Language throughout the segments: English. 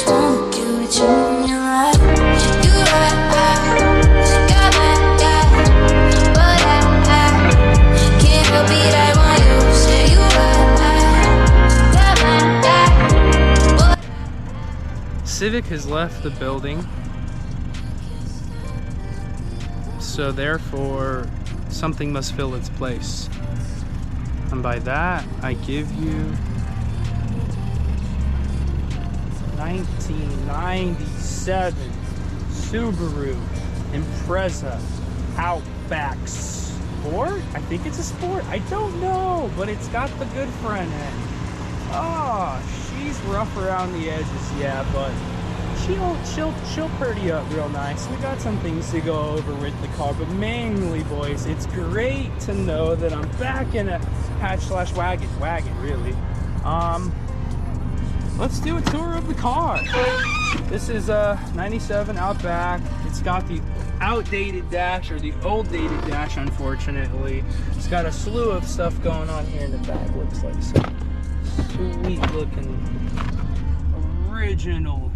just want you to change your life. You right, got that guy, but I can't help it. I want you to say you right, got that guy. Civic has left the building, so therefore something must fill its place. And by that, I give you 1997 Subaru Impreza Outback Sport? I think it's a Sport. I don't know, but it's got the good front end. Oh, she's rough around the edges, yeah, but she'll pretty up real nice. We got some things to go over with the car, but mainly, boys, it's great to know that I'm back in a hatch/wagon, really. Let's do a tour of the car. This is a 97 Outback. It's got the outdated dash, or the old dated dash, unfortunately. It's got a slew of stuff going on here in the back. Looks like some sweet looking original.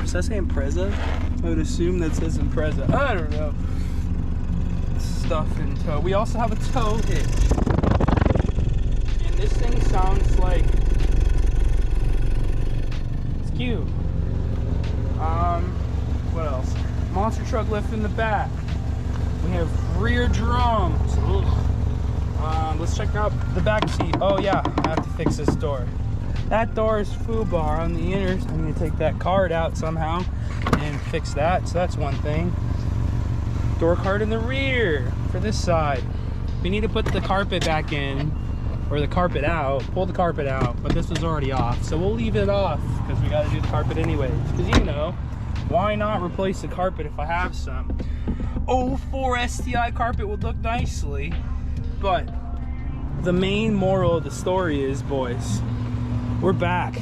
Does that say Impreza? I would assume that says Impreza. I don't know. Stuff in tow. We also have a tow hitch. And this thing sounds like it's cute. What else? Monster truck lift in the back. We have rear drums. Let's check out the back seat. Oh yeah, I have to fix this door. That door is foobar on the inner. I'm going to take that card out somehow and fix that. So that's one thing. Door card in the rear for this side. We need to put the carpet back in, or the carpet out. Pull the carpet out, but this was already off. So we'll leave it off because we got to do the carpet anyways. Because you know, why not replace the carpet if I have some? 04 STI carpet would look nicely. But the main moral of the story is, boys, we're back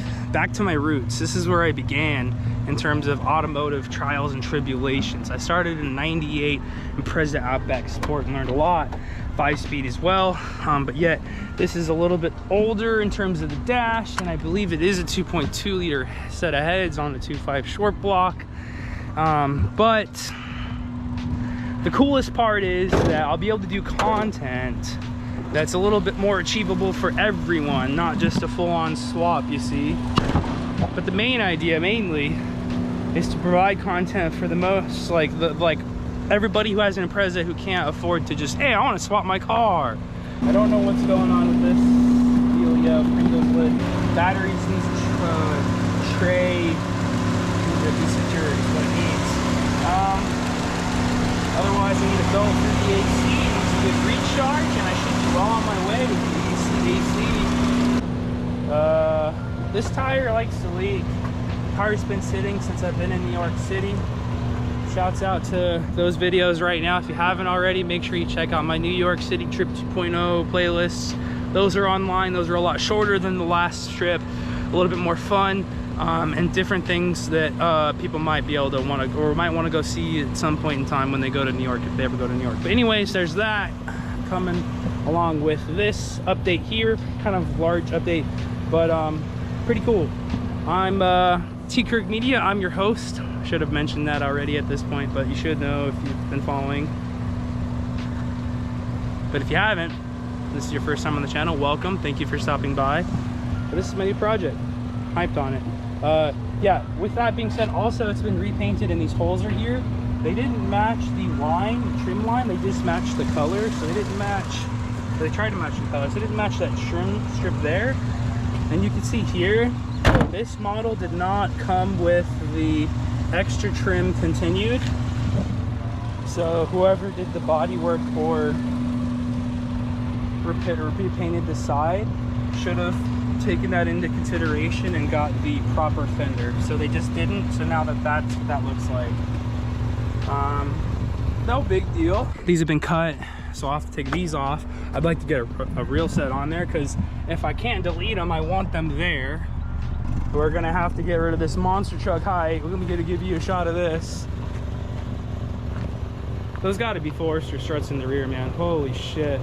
to my roots. This is where I began in terms of automotive trials and tribulations. I started in '98 Impreza Outback Sport and learned a lot. 5-speed as well, but yet this is a little bit older in terms of the dash, and I believe it is a 2.2 liter set of heads on the 2.5 short block. But the coolest part is that I'll be able to do content that's a little bit more achievable for everyone, not just a full-on swap, you see. But the main idea mainly is to provide content for the most, like everybody who has an Impreza who can't afford to just, hey, I want to swap my car. I don't know what's going on with this deal. Yeah, Pringles lid. Batteries needs tray. Be secure is what it needs. Otherwise, I need a belt for the AC. It needs a good recharge, and I should be well on my way with the AC. This tire likes to leak. The car's been sitting since I've been in New York City. Shouts out to those videos right now. If you haven't already, make sure you check out my New York City Trip 2.0 playlists. Those are online. Those are a lot shorter than the last trip, a little bit more fun, and different things that people might be able to want to, or might want to go see at some point in time when they go to New York, if they ever go to New York. But anyways, there's that coming along with this update here. Kind of large update, but pretty cool. I'm TKIRKMEDIA. I'm your host. Should have mentioned that already at this point, but you should know if you've been following. But if you haven't, this is your first time on the channel, welcome. Thank you for stopping by. But this is my new project. Hyped on it. Yeah, with that being said, also it's been repainted and these holes are here. They didn't match the line, the trim line, they just matched the color. So they didn't match, they tried to match the colors. They didn't match that trim strip there. And you can see here, this model did not come with the extra trim continued. So whoever did the body work or repainted the side should have taken that into consideration and got the proper fender. So they just didn't. So now that's what that looks like. No big deal. These have been cut, so I'll have to take these off. I'd like to get a real set on there, because if I can't delete them, I want them there. We're gonna have to get rid of this monster truck height. We're gonna give you a shot of this. Those gotta be Forester struts in the rear, man. Holy shit.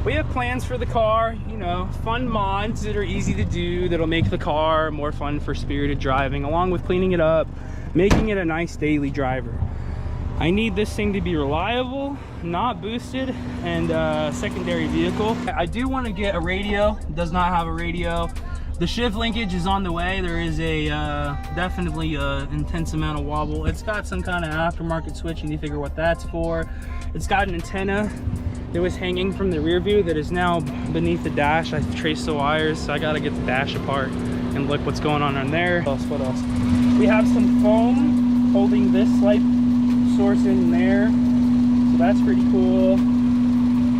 we have plans for the car, you know, fun mods that are easy to do, that'll make the car more fun for spirited driving, along with cleaning it up, making it a nice daily driver. I need this thing to be reliable, not boosted, and secondary vehicle. I do want to get a radio. It does not have a radio. The shift linkage is on the way. There is a definitely intense amount of wobble. It's got some kind of aftermarket switch, and you figure what that's for. It's got an antenna that was hanging from the rear view that is now beneath the dash. I traced the wires, so I gotta get the dash apart and look what's going on there. What else? We have some foam holding this light source in there, so that's pretty cool.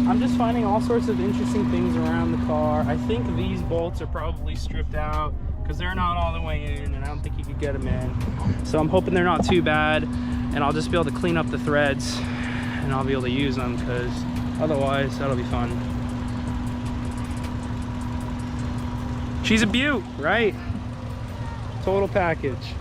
I'm just finding all sorts of interesting things around the car. I think these bolts are probably stripped out because they're not all the way in, and I don't think you could get them in. So I'm hoping they're not too bad, and I'll just be able to clean up the threads and I'll be able to use them, because otherwise that'll be fun. She's a beaut, right? Total package.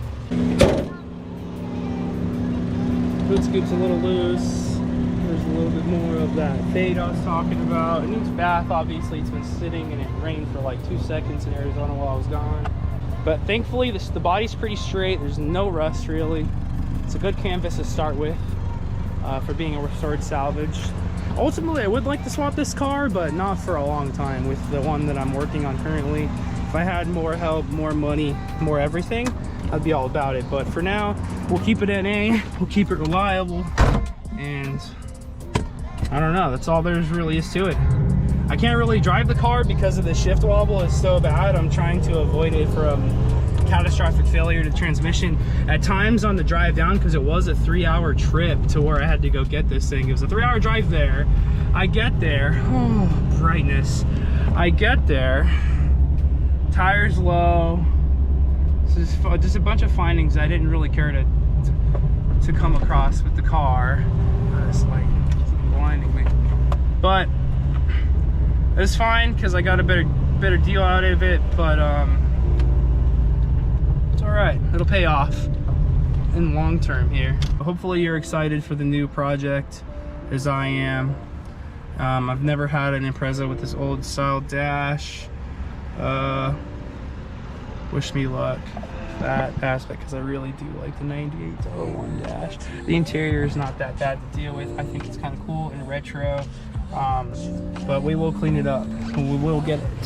Hood scoop's a little loose. There's a little bit more of that fade I was talking about. It needs bath, obviously. It's been sitting and it rained for like 2 seconds in Arizona while I was gone. But thankfully the body's pretty straight. There's no rust really. It's a good canvas to start with for being a restored salvage. Ultimately, I would like to swap this car, but not for a long time with the one that I'm working on currently. If I had more help, more money, more everything, I'd be all about it. But for now, we'll keep it NA, we'll keep it reliable, and I don't know, that's all there's really is to it. I can't really drive the car because of the shift wobble is so bad. I'm trying to avoid it from catastrophic failure to transmission at times on the drive down, because it was a 3-hour trip to where I had to go get this thing. It was a 3-hour drive there. I get there, oh, brightness. I get there, tires low. This is just a bunch of findings I didn't really care to come across with the car. This light keeps blinding me. But it's fine because I got a better deal out of it, but it's all right. It'll pay off in long term here. Hopefully you're excited for the new project as I am. I've never had an Impreza with this old style dash. Wish me luck that aspect, because I really do like the 9801 dash. The interior is not that bad to deal with. I think it's kind of cool and retro, but we will clean it up and we will get it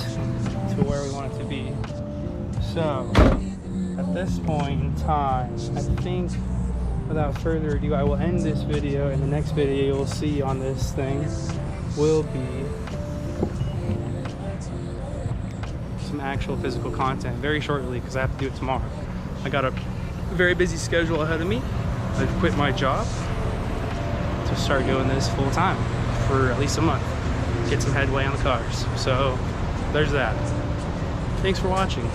to where we want it to be. So at this point in time, I think without further ado, I will end this video, and the next video you'll see on this thing will be some actual physical content very shortly, because I have to do it tomorrow. I got a very busy schedule ahead of me. I've quit my job to start doing this full time for at least a month, get some headway on the cars. So there's that. Thanks for watching.